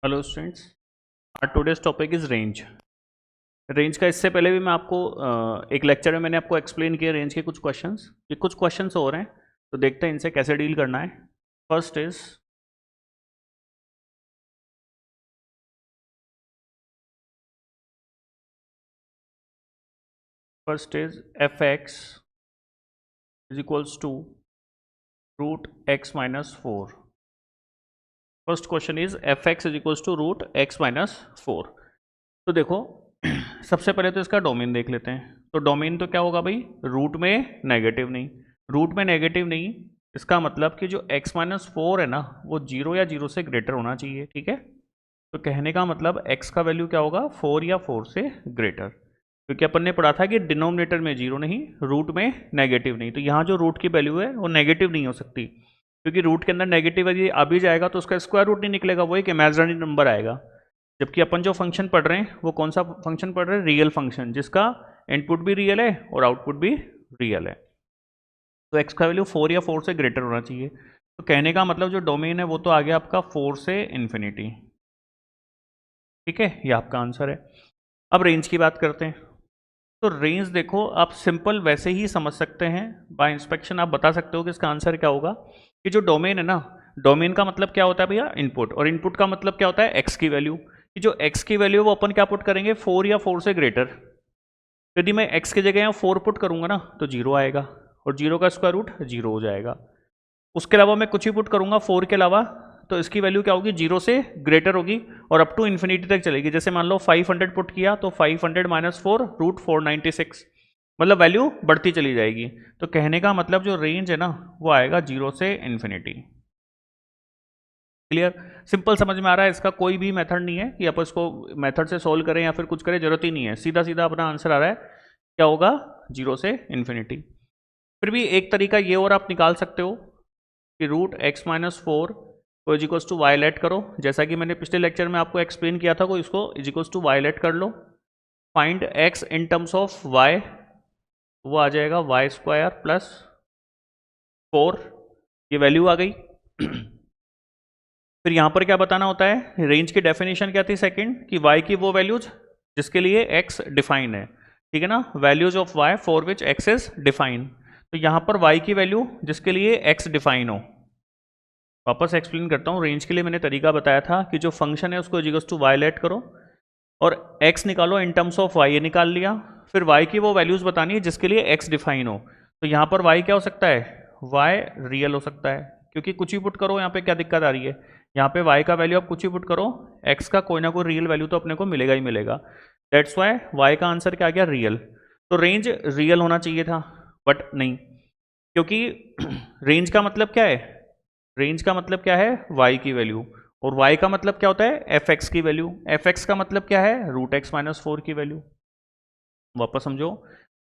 Hello students, our today's topic is range. Range का इससे पहले भी मैं आपको एक लेक्चर में मैंने आपको एक्सप्लेन किया रेंज के कुछ क्वेश्चंस। ये कुछ क्वेश्चंस हो रहे हैं तो देखते हैं इनसे कैसे डील करना है। First is f x is equals to root x minus four. First question is f x is equals to root x minus four. तो देखो सबसे पहले तो इसका डोमेन देख लेते हैं। तो डोमेन तो क्या होगा भाई, रूट में नेगेटिव नहीं। रूट में नेगेटिव नहीं, इसका मतलब कि जो x माइनस फोर है ना वो जीरो या जीरो से ग्रेटर होना चाहिए। ठीक है, तो कहने का मतलब x का वैल्यू क्या होगा, फोर या फोर से ग्रेटर। क्योंकि अपन ने पढ़ा था कि डिनोमिनेटर में जीरो नहीं, रूट में नेगेटिव नहीं। तो यहाँ जो रूट की वैल्यू है वो नेगेटिव नहीं हो सकती, क्योंकि रूट के अंदर नेगेटिव यदि आ भी जाएगा तो उसका स्क्वायर रूट नहीं निकलेगा, वो एक इमेजिनरी नंबर आएगा। जबकि अपन जो फंक्शन पढ़ रहे हैं वो कौन सा फंक्शन पढ़ रहे हैं, रियल फंक्शन, जिसका इनपुट भी रियल है और आउटपुट भी रियल है। तो एक्स का वैल्यू फोर या फोर से ग्रेटर होना चाहिए। तो कहने का मतलब जो डोमेन है वो तो आ गया आपका फोर से इन्फिनिटी। ठीक है, ये आपका आंसर है। अब रेंज की बात करते हैं। तो रेंज देखो आप सिंपल वैसे ही समझ सकते हैं, बाय इंस्पेक्शन आप बता सकते हो कि इसका आंसर क्या होगा। कि जो डोमेन है ना, डोमेन का मतलब क्या होता है भैया, इनपुट, और इनपुट का मतलब क्या होता है, एक्स की वैल्यू। कि जो एक्स की वैल्यू वो अपन क्या पुट करेंगे, फोर या फोर से ग्रेटर। यदि मैं एक्स की जगह यहाँ फोर पुट करूंगा ना तो जीरो आएगा, और जीरो का स्क्वायर रूट जीरो हो जाएगा। उसके अलावा मैं कुछ ही पुट करूंगा फोर के अलावा, तो इसकी वैल्यू क्या होगी, जीरो से ग्रेटर होगी और अप टू इन्फिनिटी तक चलेगी। जैसे मान लो 500 पुट किया तो 500 माइनस फोर रूट 496, मतलब वैल्यू बढ़ती चली जाएगी। तो कहने का मतलब जो रेंज है ना वो आएगा जीरो से इन्फिनिटी। क्लियर, सिंपल समझ में आ रहा है। इसका कोई भी मेथड नहीं है कि आप इसको मेथड से सोल्व करें या फिर कुछ करें, जरूरत ही नहीं है। सीधा सीधा अपना आंसर आ रहा है, क्या होगा, जीरो से इन्फिनिटी। फिर भी एक तरीका ये और आप निकाल सकते हो कि रूट एक्स माइनस फोर को is equals to Y let करो। जैसा कि मैंने पिछले लेक्चर में आपको एक्सप्लेन किया था, को इसको is equals to Y let कर लो। Find X in terms of Y, वो आ जाएगा वाई स्क्वायर प्लस फोर, ये वैल्यू आ गई। फिर यहां पर क्या बताना होता है, रेंज की डेफिनेशन क्या थी सेकंड, कि y की वो वैल्यूज जिसके लिए x डिफाइन है। ठीक है ना, values of y for which x is define. तो यहां पर y की वैल्यू जिसके लिए x डिफाइन हो। वापस एक्सप्लेन करता हूं, रेंज के लिए मैंने तरीका बताया था कि जो फंक्शन है उसको इक्वल्स टू y लेट करो और x निकालो इन टर्म्स ऑफ y, ये निकाल लिया। फिर y की वो वैल्यूज बतानी है जिसके लिए x डिफाइन हो। तो यहां पर y क्या हो सकता है, y रियल हो सकता है, क्योंकि कुछ ही पुट करो। यहाँ पे क्या दिक्कत आ रही है, यहाँ पे y का वैल्यू आप कुछ ही पुट करो, x का कोई ना कोई रियल वैल्यू तो अपने को मिलेगा ही मिलेगा। दैट्स वाई y का आंसर क्या आ गया, रियल। तो रेंज रियल होना चाहिए था, बट नहीं, क्योंकि रेंज का मतलब क्या है, रेंज का मतलब क्या है, y की वैल्यू, और y का मतलब क्या होता है, एफ एक्स की वैल्यू। एफ एक्स का मतलब क्या है, रूट एक्स माइनस फोर की वैल्यू। वापस समझो,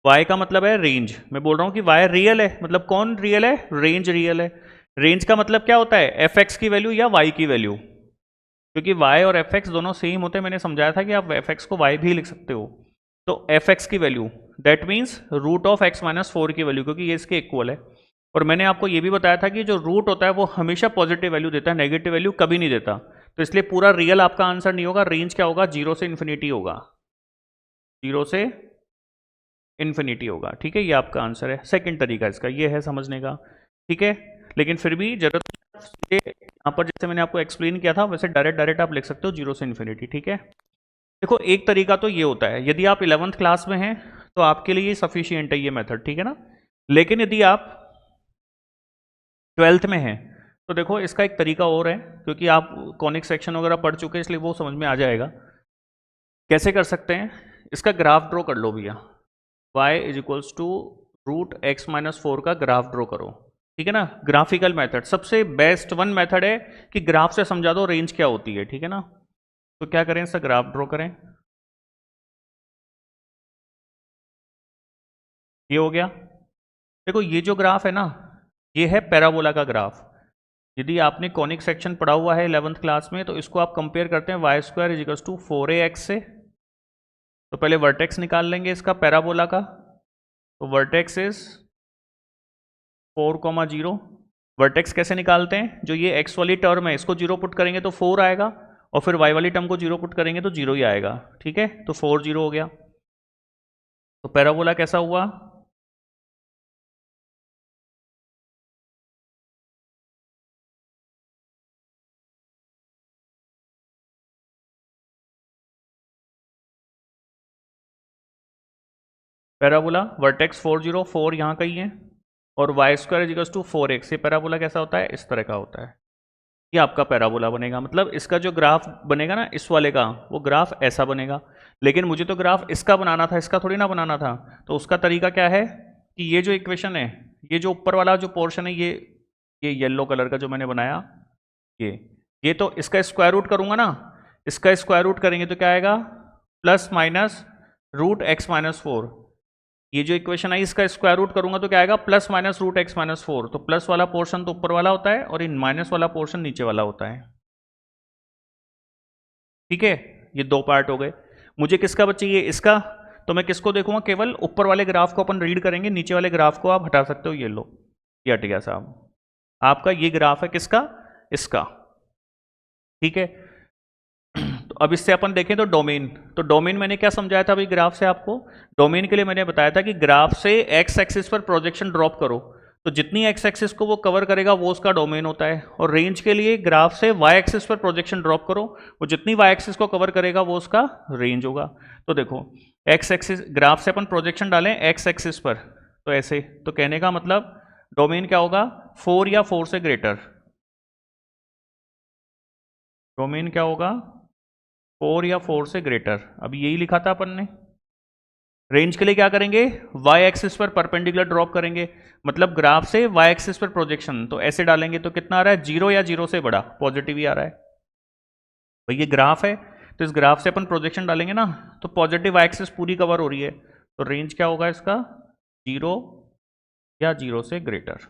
y का मतलब है रेंज। मैं बोल रहा हूं कि y रियल है, मतलब कौन रियल है, रेंज रियल है। रेंज का मतलब क्या होता है, एफ एक्स की वैल्यू या y की वैल्यू। क्योंकि y और एफ एक्स दोनों सेम होते हैं, मैंने समझाया था कि आप एफ एक्स को y भी लिख सकते हो। तो एफ एक्स की value that means root of x minus four की वैल्यू, क्योंकि ये इसके इक्वल है। और मैंने आपको ये भी बताया था कि जो रूट होता है वो हमेशा पॉजिटिव वैल्यू देता है, नेगेटिव वैल्यू कभी नहीं देता। तो इसलिए पूरा रियल आपका आंसर नहीं होगा। रेंज क्या होगा, जीरो से इन्फिनिटी होगा, जीरो से इन्फिनिटी होगा। ठीक है, ये आपका आंसर है। सेकंड तरीका इसका ये है समझने का। ठीक है, लेकिन फिर भी जरूरत यहाँ पर जैसे मैंने आपको एक्सप्लेन किया था वैसे डायरेक्ट डायरेक्ट आप लिख सकते हो, जीरो से इन्फिनिटी। ठीक है, देखो एक तरीका तो ये होता है, यदि आप 11th क्लास में हैं तो आपके लिए सफिशियंट है ये मेथड, ठीक है ना। लेकिन यदि आप 12th में हैं तो देखो इसका एक तरीका और है, क्योंकि आप कॉनिक सेक्शन वगैरह पढ़ चुके हैं इसलिए वो समझ में आ जाएगा। कैसे कर सकते हैं, इसका ग्राफ ड्रॉ कर लो भैया। y is equals to root x minus four का ग्राफ ड्रॉ करो। ठीक है ना, ग्राफिकल मेथड सबसे बेस्ट वन मेथड है कि ग्राफ से समझा दो रेंज क्या होती है। ठीक है ना, तो क्या करें, इसका ग्राफ ड्रॉ करें। ये हो गया। देखो ये जो ग्राफ है ना, ये है पैराबोला का ग्राफ। यदि आपने कॉनिक सेक्शन पढ़ा हुआ है 11th क्लास में तो इसको आप कंपेयर करते हैं y square is equals to four a x से। तो पहले वर्टेक्स निकाल लेंगे इसका पैराबोला का। तो वर्टेक्स इज 4,0। वर्टेक्स कैसे निकालते हैं, जो ये एक्स वाली टर्म है इसको जीरो पुट करेंगे तो फोर आएगा, और फिर y वाली टर्म को 0 पुट करेंगे तो 0 ही आएगा, ठीक है। तो 4 0 हो गया। तो पैराबोला कैसा हुआ? पैराबोला वर्टेक्स 4 0 4 यहाँ कहीं है, और Y square equals to 4x। ये पैराबोला कैसा होता है? इस तरह का होता है। ये आपका पैराबोला बनेगा, मतलब इसका जो ग्राफ बनेगा ना इस वाले का, वो ग्राफ ऐसा बनेगा। लेकिन मुझे तो ग्राफ इसका बनाना था, इसका थोड़ी ना बनाना था। तो उसका तरीका क्या है कि ये जो इक्वेशन है, ये जो ऊपर वाला जो पोर्शन है, ये येलो कलर का जो मैंने बनाया, ये तो इसका स्क्वायर रूट करूंगा ना, इसका स्क्वायर रूट करेंगे तो क्या आएगा? Plus minus root x minus 4। ये जो इक्वेशन आई इसका स्क्वायर रूट करूंगा तो क्या आएगा? Plus minus root x minus 4। तो प्लस वाला पोर्शन तो ऊपर वाला होता है और इन माइनस वाला पोर्शन नीचे वाला होता है, ठीक है। ये दो पार्ट हो गए। मुझे किसका चाहिए? इसका। तो मैं किसको देखूंगा? केवल ऊपर वाले ग्राफ को अपन रीड करेंगे, नीचे वाले ग्राफ को आप हटा सकते हो। ये लो, ये हट गया साहब। आपका ये ग्राफ है किसका? इसका, ठीक है। तो अब इससे अपन देखें तो डोमेन, तो डोमेन मैंने क्या समझाया था अभी ग्राफ से आपको? डोमेन के लिए मैंने बताया था कि ग्राफ से एक्स एक्सिस पर प्रोजेक्शन ड्रॉप करो, तो जितनी एक्स एक्सिस को वो कवर करेगा वो उसका डोमेन होता है। और रेंज के लिए ग्राफ से वाई एक्सिस पर प्रोजेक्शन ड्रॉप करो, वो जितनी वाई एक्सिस को कवर करेगा वो उसका रेंज होगा। तो देखो, एक्स एक्सिस ग्राफ से अपन प्रोजेक्शन डालें एक्स एक्सिस पर, तो ऐसे, तो कहने का मतलब डोमेन क्या होगा? 4 या 4 से ग्रेटर। डोमेन क्या होगा? 4 या 4 से ग्रेटर। अभी यही लिखा था अपन ने। रेंज के लिए क्या करेंगे? वाई एक्सिस पर परपेंडिकुलर ड्रॉप करेंगे, मतलब ग्राफ से वाई एक्सिस पर प्रोजेक्शन, तो ऐसे डालेंगे तो कितना आ रहा है? 0 या 0 से बड़ा, पॉजिटिव ही आ रहा है। भाई ये ग्राफ है, तो इस ग्राफ से अपन प्रोजेक्शन डालेंगे ना, तो पॉजिटिव वाई एक्सिस पूरी कवर हो रही है, तो रेंज क्या होगा इसका? 0 या 0 से ग्रेटर।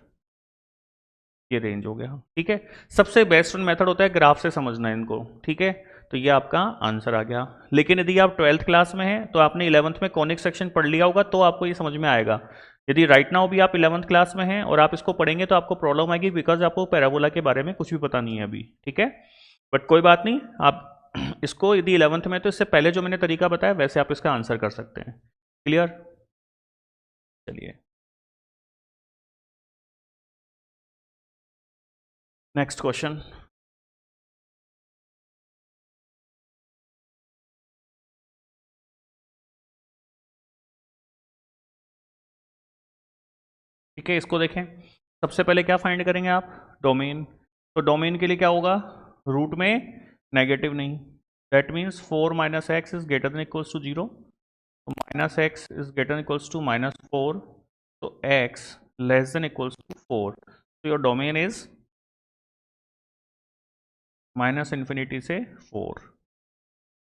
ये रेंज हो गया, ठीक है। सबसे बेस्ट मेथड होता है ग्राफ से समझना इनको, ठीक है। तो ये आपका आंसर आ गया। लेकिन यदि आप 12th क्लास में हैं तो आपने 11th में कॉनिक सेक्शन पढ़ लिया होगा, तो आपको ये समझ में आएगा। यदि राइट नाउ भी आप 11th क्लास में हैं और आप इसको पढ़ेंगे तो आपको प्रॉब्लम आएगी, बिकॉज आपको पैराबोला के बारे में कुछ भी पता नहीं है अभी, ठीक है। बट कोई बात नहीं, आप इसको यदि 11th में, तो इससे पहले जो मैंने तरीका बताया वैसे आप इसका आंसर कर सकते हैं। क्लियर? चलिए नेक्स्ट क्वेश्चन। ठीक है, इसको देखें। सबसे पहले क्या फाइंड करेंगे आप? डोमेन। तो डोमेन के लिए क्या होगा? रूट में नेगेटिव नहीं, that means 4 minus x is greater than equals to 0। तो minus x is greater than equals to -4, तो x less than equals to 4। तो योर डोमेन इज -∞ से 4,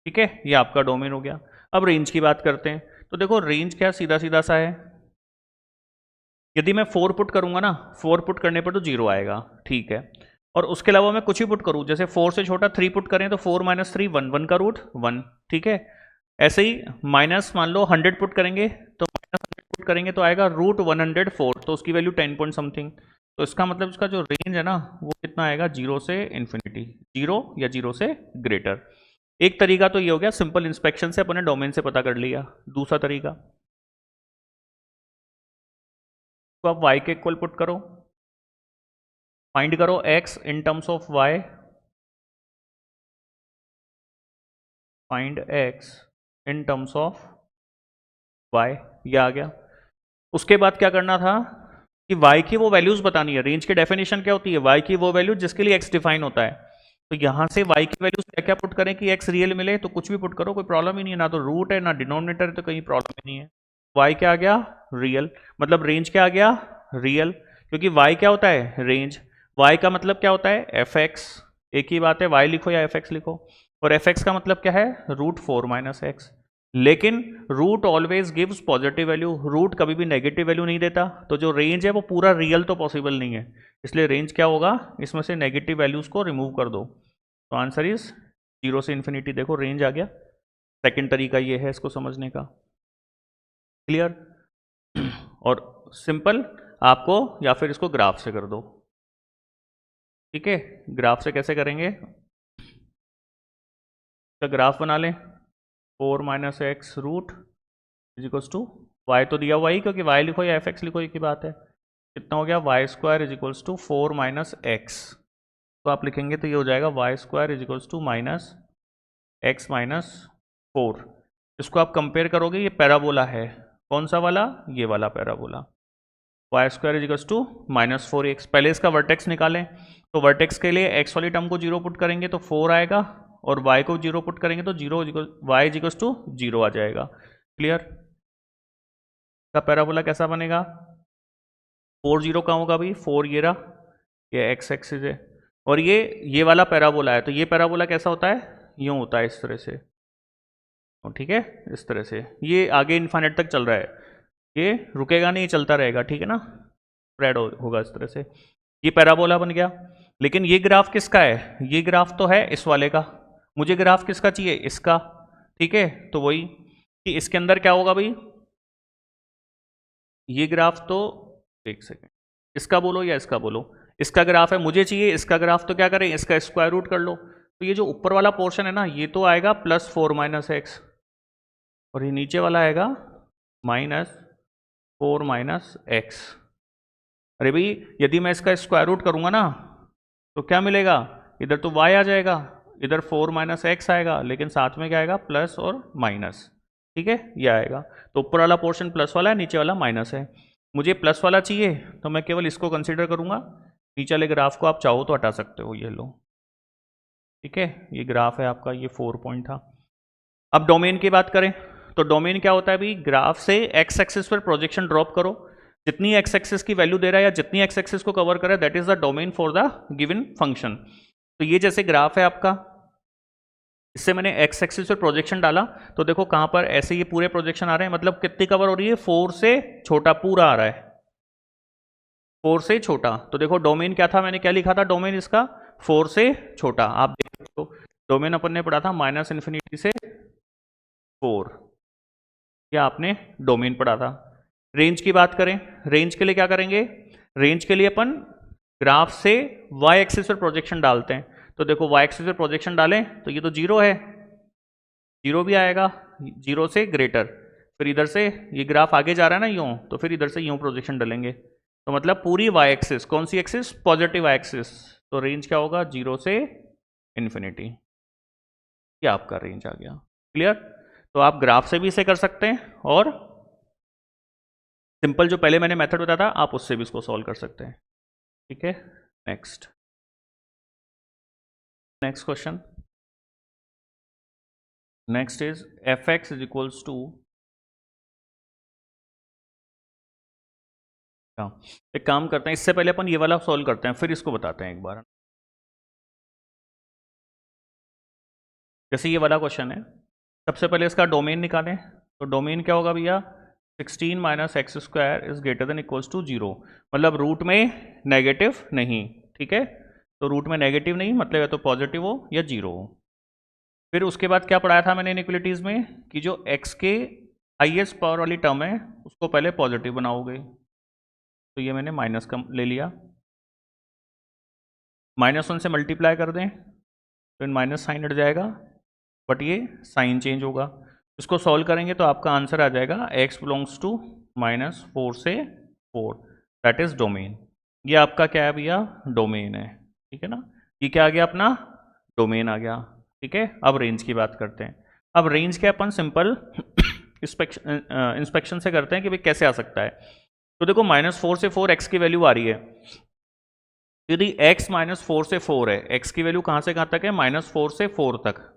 ठीक है। ये आपका डोमेन हो गया। अब रेंज की बात करते हैं। तो देखो रेंज क्या सीधा सीधा सा है, यदि मैं 4 पुट करूंगा ना, 4 पुट करने पर तो 0 आएगा, ठीक है। और उसके अलावा मैं कुछ भी पुट करूं, जैसे 4 से छोटा 3 पुट करें तो 4 माइनस 3 1, 1 का रूट 1, ठीक है। ऐसे ही माइनस मान लो 100 पुट करेंगे, तो -100 पुट करेंगे तो आएगा रूट 104, तो उसकी वैल्यू 10 पॉइंट समथिंग। तो इसका मतलब इसका जो रेंज है ना वो कितना आएगा? 0 से इन्फिनिटी, 0 या 0 से ग्रेटर। एक तरीका तो ये हो गया, सिंपल इंस्पेक्शन से अपने डोमेन से पता कर लिया। दूसरा तरीका, तो आप y के इक्वल पुट करो, फाइंड करो x in terms of y, find x in terms of y, ये आ गया। उसके बाद क्या करना था कि y की वो वैल्यूज बतानी है। रेंज की डेफिनेशन क्या होती है? y की वो वैल्यू जिसके लिए x डिफाइन होता है। तो यहां से y की वैल्यूज क्या क्या पुट करें कि x रियल मिले, तो कुछ भी पुट करो, कोई प्रॉब्लम ही नहीं है। ना तो रूट है ना डिनोमिनेटर है, तो कहीं प्रॉब्लम ही नहीं है। y क्या आ गया? रियल। मतलब रेंज क्या आ गया? रियल। क्योंकि y क्या होता है? रेंज। y का मतलब क्या होता है? fx। एक ही बात है, y लिखो या fx लिखो। और fx का मतलब क्या है? √4 माइनस एक्स। लेकिन root always gives positive value, root कभी भी नेगेटिव वैल्यू नहीं देता। तो जो रेंज है वो पूरा रियल तो पॉसिबल नहीं है, इसलिए रेंज क्या होगा? इसमें से नेगेटिव वैल्यूज को रिमूव कर दो, तो आंसर इज 0 से इन्फिनिटी। देखो रेंज आ गया। सेकंड तरीका ये है इसको समझने का। क्लियर? और सिंपल आपको, या फिर इसको ग्राफ से कर दो, ठीक है। ग्राफ से कैसे करेंगे? इसका ग्राफ बना लें, 4 minus x root is equals to y तो दिया हुआ ही, क्योंकि वाई लिखो या एफ एक्स लिखो एक ही बात है। कितना हो गया, y square is equals to 4 minus x. तो आप लिखेंगे तो ये हो जाएगा Y square is equals to minus x minus 4। इसको आप कंपेयर करोगे, ये पैराबोला है, कौन सा वाला, ये वाला parabola. Y square is equals to minus 4x। पहले इसका वर्टेक्स निकालें, तो वर्टेक्स के लिए x वाली टर्म को 0 पुट करेंगे तो 4 आएगा, और y को 0 पुट करेंगे तो 0 y इज इक्वल्स टू 0 आ जाएगा। क्लियर। का पैराबोला कैसा बनेगा, 4 0 कहाँ होगा भाई, 4 ये रहा, ये x एक्सिस है, और ये वाला पैराबोला है, तो ये पैराबोला कैसा होता है, यूँ होता है इस तरह से, ठीक है, इस तरह से। ये आगे इन्फाइनाइट तक चल रहा है, ये रुकेगा नहीं, चलता रहेगा, ठीक है ना, स्प्रेड होगा इस तरह से। ये पैराबोला बन गया। लेकिन ये ग्राफ किसका है, ये ग्राफ तो है इस वाले का, मुझे ग्राफ किसका चाहिए, इसका, ठीक है। तो वही कि इसके अंदर क्या होगा भाई, ये ग्राफ तो, एक सेकेंड, इसका बोलो या इसका बोलो, इसका ग्राफ है, मुझे चाहिए इसका ग्राफ, तो क्या करें, इसका स्क्वायर रूट कर लो। तो ये जो ऊपर वाला पोर्शन है ना, ये तो आएगा प्लस 4 माइनस एक्स, और ये नीचे वाला आएगा माइनस 4 माइनस एक्स। अरे भाई, यदि मैं इसका स्क्वायर रूट करूंगा ना, तो क्या मिलेगा, इधर तो y आ जाएगा, इधर 4 माइनस एक्स आएगा, लेकिन साथ में क्या आएगा, प्लस और माइनस, ठीक है, ये आएगा। तो ऊपर वाला पोर्शन प्लस वाला है, नीचे वाला माइनस है। मुझे प्लस वाला चाहिए, तो मैं केवल इसको कंसीडर करूंगा, नीचे वाले ग्राफ को आप चाहो तो हटा सकते हो, ये लो, ठीक है। ये ग्राफ है आपका, ये 4 पॉइंट था। अब डोमेन की बात करें, तो डोमेन क्या होता है भाई, ग्राफ से एक्स एक्सिस पर प्रोजेक्शन ड्रॉप करो, जितनी एक्स एक्सिस की वैल्यू दे रहा है या जितनी एक्स एक्सिस को कवर कर रहा है, that is the domain for the given function. तो ये जैसे ग्राफ है आपका, इससे मैंने एक्स एक्सिस पर प्रोजेक्शन डाला, तो देखो कहां पर ऐसे ये पूरे प्रोजेक्शन आ रहे हैं, मतलब कितनी कवर हो रही है, 4 से छोटा पूरा आ रहा है, 4 से छोटा। तो देखो डोमेन क्या था, मैंने क्या लिखा था, डोमेन इसका 4 से छोटा, आप देख सकते हो। डोमेन अपन ने पढ़ा था माइनस इन्फिनिटी से 4, या आपने डोमेन पढ़ा था। रेंज की बात करें, रेंज के लिए क्या करेंगे, रेंज के लिए अपन ग्राफ से y एक्सिस पर प्रोजेक्शन डालते हैं। तो देखो y एक्सिस पर प्रोजेक्शन डालें तो ये तो 0 है, 0 भी आएगा, 0 से ग्रेटर, फिर इधर से ये ग्राफ आगे जा रहा है ना यूं, तो फिर इधर से यूं प्रोजेक्शन डालेंगे, तो मतलब पूरी y एक्सिस, कौन सी एक्सिस, पॉजिटिव y एक्सिस। तो रेंज क्या होगा, 0 से इन्फिनिटी, ये आपका रेंज आ गया। क्लियर। तो आप ग्राफ से भी इसे कर सकते हैं, और सिंपल जो पहले मैंने मेथड बताया था, आप उससे भी इसको सॉल्व कर सकते हैं, ठीक है। Next question, next is f x is equals to, एक काम करते हैं, इससे पहले अपन ये वाला सॉल्व करते हैं, फिर इसको बताते हैं एक बार। जैसे ये वाला क्वेश्चन है, सबसे पहले इसका डोमेन निकालें, तो डोमेन क्या होगा भैया, 16 minus x square is greater than equals to 0, मतलब रूट में नेगेटिव नहीं, ठीक है। तो रूट में नेगेटिव नहीं मतलब या तो पॉजिटिव हो या 0 हो। फिर उसके बाद क्या पढ़ाया था मैंने इनइक्वलिटीज में, कि जो x के हाईएस्ट पावर वाली टर्म है उसको पहले पॉजिटिव बनाओगे, तो ये मैंने माइनस का ले लिया, -1 से मल्टीप्लाई कर दें तो माइनस साइन हट जाएगा, बट ये साइन चेंज होगा। इसको सॉल्व करेंगे तो आपका आंसर आ जाएगा x बिलोंग्स टू -4 से 4, दैट इज डोमेन। ये आपका क्या है भैया, डोमेन है, ठीक है ना। ये क्या आ गया अपना, डोमेन आ गया, ठीक है। अब रेंज की बात करते हैं। अब रेंज के अपन सिंपल इंस्पेक्शन से करते हैं कि भाई कैसे आ सकता है। तो देखो -4 से 4 x की वैल्यू आ रही है, यदि x -4 से 4 है, x की वैल्यू कहां से कहां तक है, -4 से 4 तक,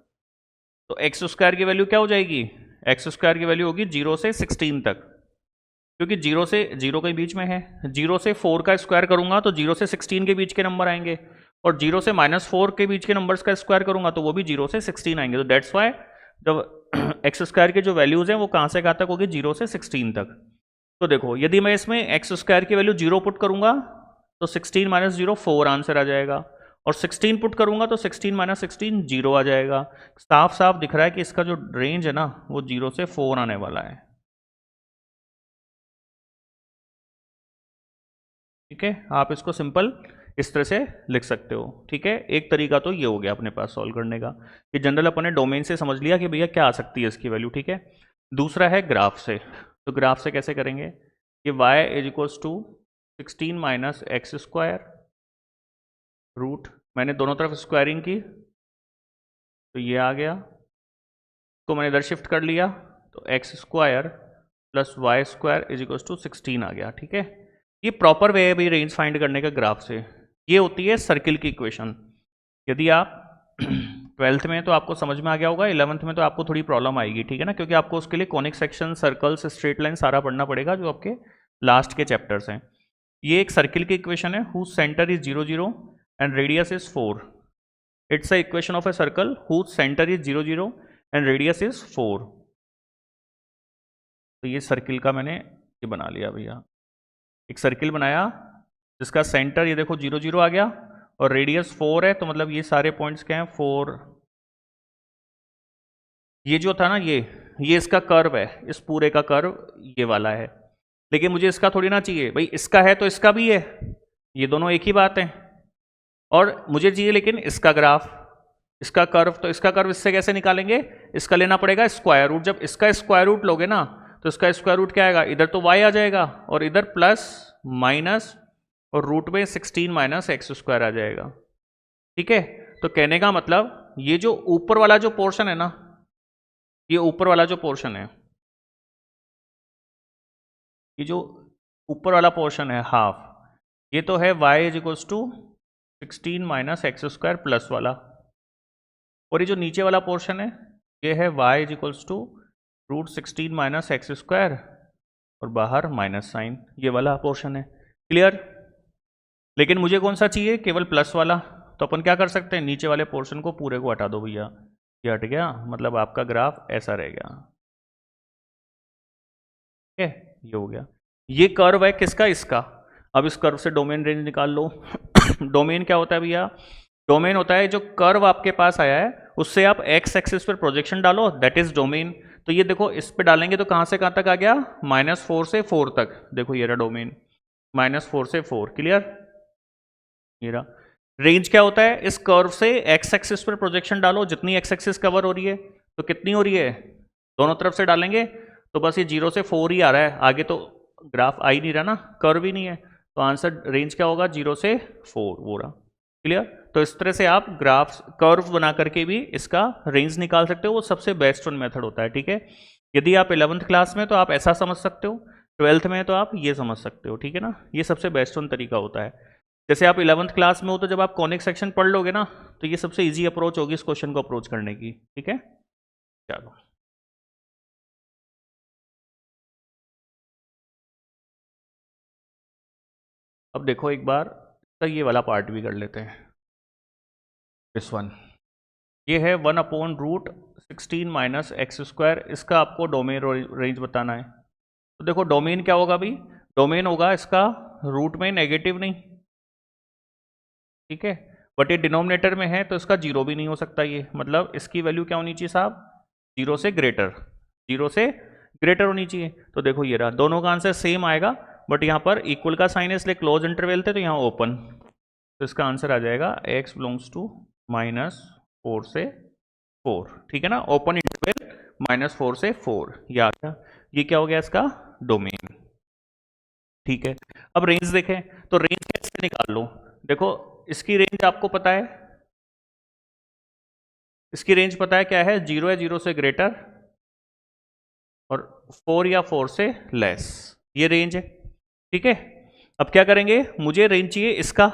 तो एक्स स्क्वायर की वैल्यू क्या हो जाएगी, एक्स स्क्वायर की वैल्यू होगी 0 से 16 तक, क्योंकि 0 से 0 के बीच में है, 0 से 4 का स्क्वायर करूंगा तो 0 से 16 के बीच के नंबर आएंगे, और 0 से -4 के बीच के नंबर्स का स्क्वायर करूंगा तो वो भी 0 से 16 आएंगे। तो दैट्स वाई जब एक्स स्क्वायर के जो वैल्यूज हैं वो कहां से कहां तक होगी, 0 से 16 तक। तो देखो यदि मैं इसमें एक्स स्क्वायर की वैल्यू 0 पुट करूंगा तो 16 - 0 4 आंसर आ जाएगा, और 16 पुट करूंगा तो 16 - 16 0 आ जाएगा। साफ साफ दिख रहा है कि इसका जो रेंज है ना वो 0 से 4 आने वाला है, ठीक है। आप इसको सिंपल इस तरह से लिख सकते हो। ठीक है, एक तरीका तो ये हो गया अपने पास सॉल्व करने का, कि जनरल अपन ने डोमेन से समझ लिया कि भैया क्या आ सकती है इसकी वैल्यू। ठीक है, दूसरा है ग्राफ से। तो ग्राफ से कैसे करेंगे कि y is equals to 16 minus x square root, मैंने दोनों तरफ स्क्वायरिंग की तो ये आ गया, को मैंने इधर शिफ्ट कर लिया तो x square plus y square is equals to 16 आ गया। ठीक है, ये प्रॉपर वे है भाई रेंज फाइंड करने का ग्राफ से। ये होती है सर्किल की इक्वेशन। यदि आप 12th में तो आपको समझ में आ गया होगा, 11th में तो आपको थोड़ी प्रॉब्लम आएगी। ठीक है ना, क्योंकि आपको उसके लिए conic section, circles, straight line सारा पढ़ना पड़ेगा जो आपके लास्ट के चैप्टर्स हैं। ये एक सर्किल की इक्वेशन है, whose centre is 0 0 and radius is 4। It's a equation of a circle whose centre is 0 0 and radius is 4। तो ये सर्किल का मैंने ये बना लिया भैया, एक सर्किल बनाया जिसका सेंटर ये देखो 0 0 आ गया और रेडियस 4 है, तो मतलब ये सारे पॉइंट्स क्या हैं 4। ये जो था ना ये इसका कर्व है, इस पूरे का कर्व ये वाला है, लेकिन मुझे इसका थोड़ी ना चाहिए भाई, इसका है तो इसका भी है, ये दोनों एक ही बात है। और मुझे चाहिए लेकिन इसका ग्राफ, इसका कर्व, तो इसका कर्व इससे कैसे निकालेंगे, इसका लेना पड़ेगा स्क्वायर रूट। जब इसका स्क्वायर रूट लोगे ना तो इसका स्क्वायर रूट क्या आएगा, इधर तो y आ जाएगा और इधर प्लस माइनस और रूट में 16 माइनस एक्स स्क्वायर आ जाएगा। ठीक है, तो कहने का मतलब ये जो ऊपर वाला जो पोर्शन है ना, ये ऊपर वाला जो पोर्शन है, ये जो ऊपर वाला पोर्शन है हाफ, ये तो है y is equals to 16 minus x square plus वाला, और ये जो नीचे वाला पोर्शन है ये है y is equals to root 16 minus x square और बाहर माइनस साइन, ये वाला पोर्शन है। क्लियर? लेकिन मुझे कौन सा चाहिए, केवल प्लस वाला। तो अपन क्या कर सकते हैं, नीचे वाले पोर्शन को पूरे को हटा दो भैया, ये हट गया, मतलब आपका ग्राफ ऐसा रह गया। ठीक है, ये हो गया। ये कर्व है किसका, इसका। अब इस कर्व से डोमेन रेंज निकाल लो। डोमेन क्या होता है भैया, डोमेन होता है जो कर्व आपके पास आया है उससे आप एक्स एक्सिस पर प्रोजेक्शन डालो, दैट इज डोमेन। तो ये देखो इस पे डालेंगे तो कहां से कहां तक आ गया, -4 से 4 तक, देखो ये रहा डोमेन, -4 से 4। क्लियर? ये रहा। रेंज क्या होता है, इस कर्व से एक्स एक्सिस पर प्रोजेक्शन डालो, जितनी एक्स एक्सिस कवर हो रही है तो कितनी हो रही है, दोनों तरफ से डालेंगे तो बस ये 0 से 4 ही आ रहा है, आगे तो ग्राफ आ ही नहीं रहा ना, कर्व ही नहीं है, तो आंसर रेंज क्या होगा, 0 से 4 वो रहा। क्लियर? तो इस तरह से आप ग्राफ कर्व बना करके भी इसका रेंज निकाल सकते हो, वो सबसे बेस्ट वन मेथड होता है। ठीक है, यदि आप 11th क्लास में तो आप ऐसा समझ सकते हो, 12th में तो आप ये समझ सकते हो। ठीक है ना, ये सबसे बेस्ट वन तरीका होता है। जैसे आप 11th क्लास में हो तो जब आप कॉनिक सेक्शन पढ़ लोगे ना तो ये सबसे इजी अप्रोच होगी इस क्वेश्चन को अप्रोच करने की। ठीक है, चलो अब देखो एक बार तो ये वाला पार्ट भी कर लेते हैं, दिस वन। ये है 1/√16 माइनस एक्स स्क्वायर, इसका आपको डोमेन रेंज बताना है। तो देखो डोमेन क्या होगा भाई, डोमेन होगा इसका रूट में नेगेटिव नहीं, ठीक है, बट ये डिनोमिनेटर में है तो इसका 0 भी नहीं हो सकता, ये मतलब इसकी वैल्यू क्या होनी चाहिए साहब, 0 से ग्रेटर, 0 से ग्रेटर होनी चाहिए। तो देखो ये रहा, दोनों का आंसर सेम आएगा, बट यहाँ पर इक्वल का साइन है इसलिए क्लोज इंटरवल थे तो यहाँ ओपन, तो इसका आंसर आ जाएगा x बिलोंग्स टू -4 से 4। ठीक है ना, ओपन इंटरवल -4 से 4, ये क्या हो गया इसका डोमेन। ठीक है, अब रेंज देखें तो रेंज कैसे निकाल लो, देखो इसकी रेंज आपको पता है, इसकी रेंज पता है क्या है, 0 है 0 से ग्रेटर और 4 या 4 से लेस, ये रेंज है। ठीक है, अब क्या करेंगे, मुझे रेंज चाहिए इसका,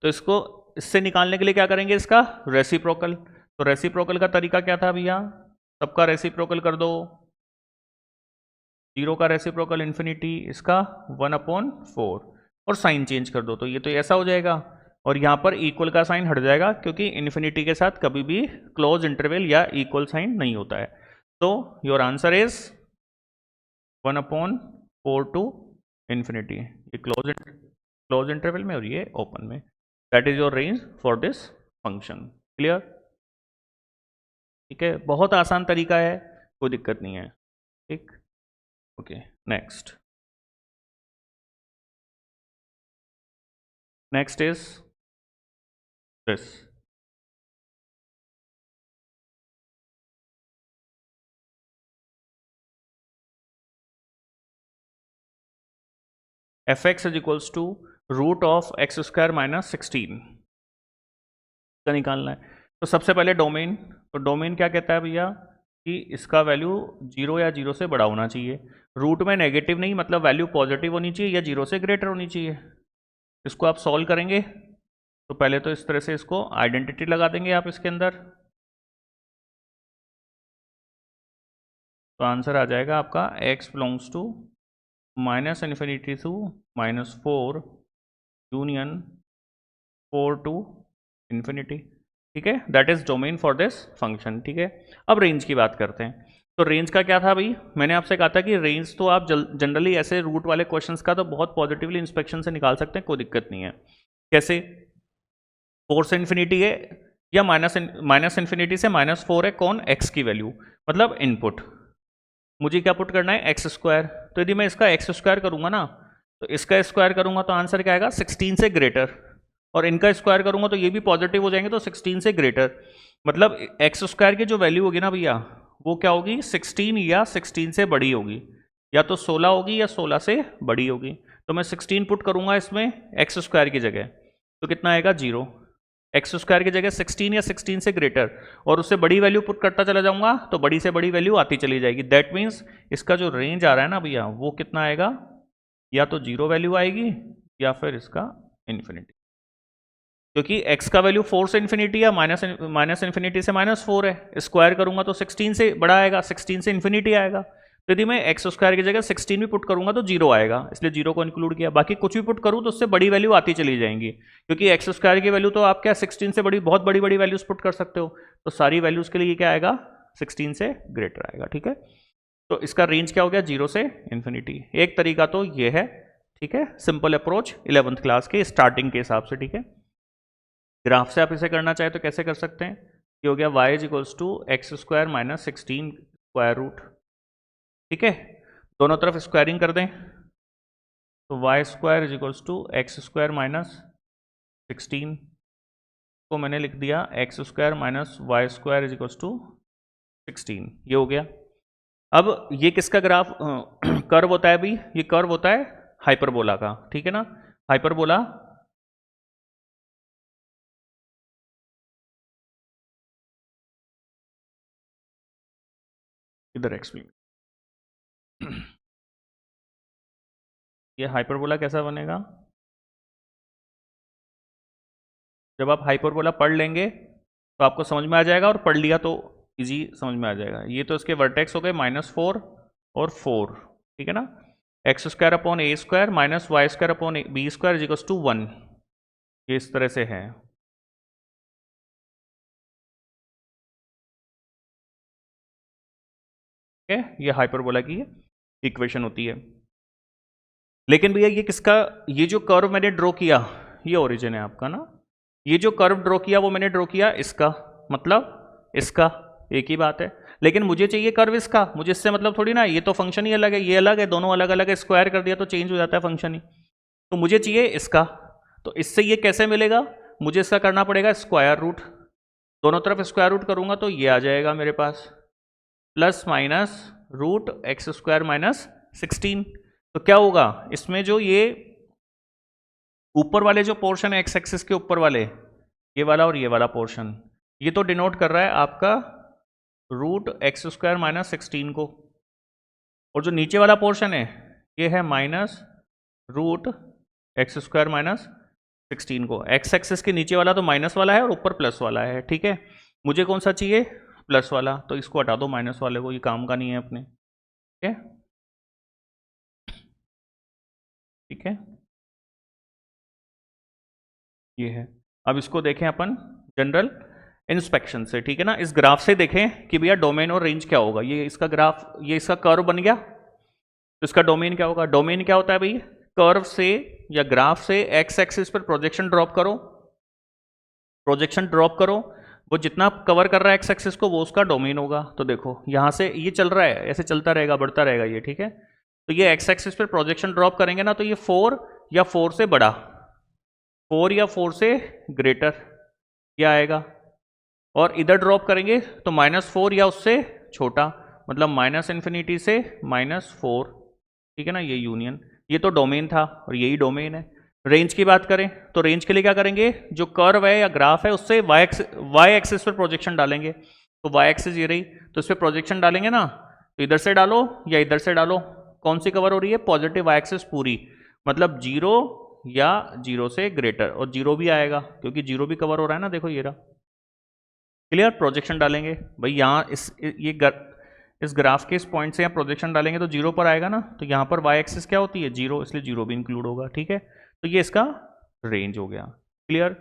तो इसको इससे निकालने के लिए क्या करेंगे, इसका रेसिप्रोकल। तो रेसिप्रोकल का तरीका क्या था भैया, सबका रेसिप्रोकल कर दो, 0 का रेसिप्रोकल इन्फिनिटी, इसका 1/4 और साइन चेंज कर दो, तो ये तो ऐसा हो जाएगा और यहाँ पर इक्वल का साइन हट जाएगा क्योंकि इन्फिनिटी के साथ कभी भी क्लोज इंटरवल या इक्वल साइन नहीं होता है। तो your answer is 1/4 to infinity, ये क्लोज इंटरवल में और ये ओपन में, that is your range for this function. Clear? ठीक है, बहुत आसान तरीका है, कोई दिक्कत नहीं है। ठीक, okay next is this. F x is equals to root of x square minus 16 का निकालना है। तो सबसे पहले डोमेन, तो डोमेन क्या कहता है भैया कि इसका वैल्यू 0 या 0 से बड़ा होना चाहिए। रूट में नेगेटिव नहीं, मतलब वैल्यू पॉजिटिव होनी चाहिए या 0 से ग्रेटर होनी चाहिए। इसको आप सॉल्व करेंगे तो पहले तो इस तरह से इसको आइडेंटिटी लगा देंगे आप इसके अंदर, तो आंसर आ जाएगा आपका x belongs to minus infinity to -4 union 4 to infinity. ठीक है, that is domain for this function. ठीक है, अब रेंज की बात करते हैं। तो रेंज का क्या था भाई, मैंने आपसे कहा था कि रेंज तो आप जनरली ऐसे रूट वाले क्वेश्चंस का तो बहुत पॉजिटिवली इंस्पेक्शन से निकाल सकते हैं, कोई दिक्कत नहीं है। कैसे, 4 से इन्फिनिटी है या माइनस इन्फिनिटी से -4 है, कौन, x की वैल्यू, मतलब इनपुट। मुझे क्या पुट करना है, एक्स स्क्वायर। तो यदि मैं इसका एक्स स्क्वायर करूंगा ना, तो इसका स्क्वायर करूंगा तो आंसर क्या आएगा, 16 से ग्रेटर, और इनका स्क्वायर करूंगा तो ये भी पॉजिटिव हो जाएंगे, तो 16 से ग्रेटर। मतलब एक्स स्क्वायर की जो वैल्यू होगी ना भैया, वो क्या होगी, 16 या 16 से बड़ी होगी, या तो 16 होगी या 16 से बड़ी होगी। तो मैं 16 पुट करूंगा इसमें एक्स स्क्वायर की जगह, तो कितना आएगा, 0। एक्स स्क्वायर की जगह 16 या 16 से ग्रेटर, और उससे बड़ी वैल्यू पुट करता चला जाऊंगा तो बड़ी से बड़ी वैल्यू आती चली जाएगी। दैट मीन्स इसका जो रेंज आ रहा है ना भैया, वो कितना आएगा, या तो 0 वैल्यू आएगी या फिर इसका इन्फिनिटी, क्योंकि x का वैल्यू 4 से इन्फिनिटी या माइनस इन्फिनिटी से -4 है। स्क्वायर करूंगा तो 16 से बड़ा आएगा, 16 से इन्फिनिटी आएगा। तो यदि मैं एक्स स्क्वायर की जगह 16 भी पुट करूंगा तो 0 आएगा, इसलिए 0 को इंक्लूड किया। बाकी कुछ भी पुट करूं तो उससे बड़ी वैल्यू आती चली जाएंगी, क्योंकि एक्स स्क्वायर की वैल्यू तो आप क्या 16 से बड़ी, बहुत बड़ी बड़ी वैल्यूज पुट कर सकते हो। तो सारी वैल्यूज के लिए क्या आएगा, 16 से ग्रेटर आएगा। ठीक है, तो इसका रेंज क्या हो गया, 0 से इन्फिनिटी। एक तरीका तो ये है, ठीक है, सिंपल अप्रोच 11th क्लास के स्टार्टिंग के हिसाब से। ठीक है, ग्राफ से आप इसे करना चाहे तो कैसे कर सकते हैं, ये हो गया y is equals to x square minus 16 square root. ठीक है, दोनों तरफ स्क्वायरिंग कर दें, तो y square is equals to x square minus 16 को मैंने लिख दिया x square minus y square is equals to 16, ये हो गया। अब ये किसका ग्राफ कर्व होता है भाई, ये कर्व होता है हाइपरबोला का। ठीक है ना, हाइपरबोला इधर एक्सप्लेन, ये हाइपरबोला कैसा बनेगा, जब आप हाइपरबोला पढ़ लेंगे तो आपको समझ में आ जाएगा, और पढ़ लिया तो इजी समझ में आ जाएगा। ये तो इसके वर्टेक्स हो गए -4 और 4, ठीक है ना। X square upon a square minus y square upon b square is equals to 1, ये इस तरह से है। ठीक है, ये हाइपरबोला की इक्वेशन होती है। लेकिन भैया ये किसका, ये जो कर्व मैंने ड्रॉ किया, ये ओरिजिन है आपका ना, ये जो कर्व ड्रॉ किया वो मैंने ड्रॉ किया इसका, मतलब इसका, एक ही बात है। लेकिन मुझे चाहिए कर्व इसका, मुझे इससे मतलब थोड़ी ना, ये तो फंक्शन ही अलग है, ये अलग है, दोनों अलग अलग है, स्क्वायर कर दिया तो चेंज हो जाता है फंक्शन ही। तो मुझे चाहिए इसका, तो इससे ये कैसे मिलेगा, मुझे इसका करना पड़ेगा स्क्वायर रूट, दोनों तरफ स्क्वायर रूट करूंगा तो ये आ जाएगा मेरे पास, plus minus root x square minus 16। तो क्या होगा इसमें, जो ये ऊपर वाले जो पोर्शन है एक्स एक्सिस के ऊपर वाले, ये वाला और ये वाला पोर्शन, ये तो डिनोट कर रहा है आपका रूट एक्स स्क्वायर माइनस 16 को, और जो नीचे वाला पोर्शन है ये है minus root x square minus 16 को। एक्स एक्सिस के नीचे वाला तो माइनस वाला है और ऊपर प्लस वाला है। ठीक है, मुझे कौन सा चाहिए, प्लस वाला, तो इसको हटा दो माइनस वाले को, ये काम का नहीं है अपने। ठीक है, ठीक है, ये है। अब इसको देखें अपन जनरल इंस्पेक्शन से, ठीक है ना, इस ग्राफ से देखें कि भैया डोमेन और रेंज क्या होगा। ये इसका ग्राफ, ये इसका कर्व बन गया, तो इसका डोमेन क्या होगा, डोमेन क्या होता है भाई, कर्व से या ग्राफ से एक्स एक्सिस पर प्रोजेक्शन ड्रॉप करो, प्रोजेक्शन ड्रॉप करो, वो जितना कवर कर रहा है एक्स एक्सिस को वो उसका डोमेन होगा। तो देखो यहाँ से ये चल रहा है, ऐसे चलता रहेगा, बढ़ता रहेगा ये, ठीक है। तो ये एक्स एक्सिस पर प्रोजेक्शन ड्रॉप करेंगे ना, तो ये 4 या 4 से बड़ा, 4 या 4 से ग्रेटर, ये आएगा, और इधर ड्रॉप करेंगे तो -4 या उससे छोटा, मतलब -∞ से -4, ठीक है ना, ये यूनियन, ये तो डोमेन था और यही डोमेन है। रेंज की बात करें तो रेंज के लिए क्या करेंगे, जो कर्व है या ग्राफ है उससे वाई एक्सिस पर प्रोजेक्शन डालेंगे। तो वाई एक्सिस ये रही, तो इस पर प्रोजेक्शन डालेंगे ना, तो इधर से डालो या इधर से डालो, कौन सी कवर हो रही है, पॉजिटिव वाई एक्सिस पूरी, मतलब 0 या 0 से ग्रेटर, और 0 भी आएगा क्योंकि 0 भी कवर हो रहा है ना, देखो ये रहा। क्लियर, प्रोजेक्शन डालेंगे भाई यहाँ इस ग्राफ के इस पॉइंट से यहाँ प्रोजेक्शन डालेंगे तो 0 पर आएगा ना, तो यहाँ पर वाई एक्सिस क्या होती है, 0, इसलिए 0 भी इंक्लूड होगा, ठीक है। तो ये इसका रेंज हो गया। क्लियर,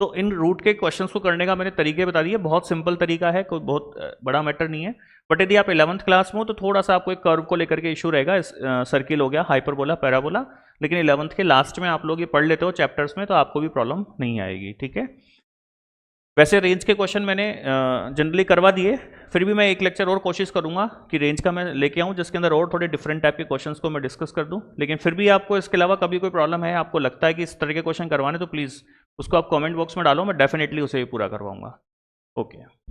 तो इन रूट के क्वेश्चंस को करने का मैंने तरीके बता दिए, बहुत सिंपल तरीका है, कोई बहुत बड़ा मैटर नहीं है। बट यदि आप 11th क्लास में हो तो थोड़ा सा आपको एक कर्व को लेकर के इशू रहेगा, सर्किल हो गया, हाइपरबोला, पैराबोला, लेकिन 11th के लास्ट में आप लोग ये पढ़ लेते हो चैप्टर्स में तो आपको भी प्रॉब्लम नहीं आएगी, ठीक है। वैसे रेंज के क्वेश्चन मैंने जनरली करवा दिए, फिर भी मैं एक लेक्चर और कोशिश करूंगा कि रेंज का मैं लेके आऊं जिसके अंदर और थोड़े डिफरेंट टाइप के क्वेश्चंस को मैं डिस्कस कर दूं। लेकिन फिर भी आपको इसके अलावा कभी कोई प्रॉब्लम है, आपको लगता है कि इस तरह के क्वेश्चन करवाने, तो प्लीज़ उसको आप कमेंट बॉक्स में डालो, मैं डेफिनेटली उसे भी पूरा करवाऊंगा। ओके।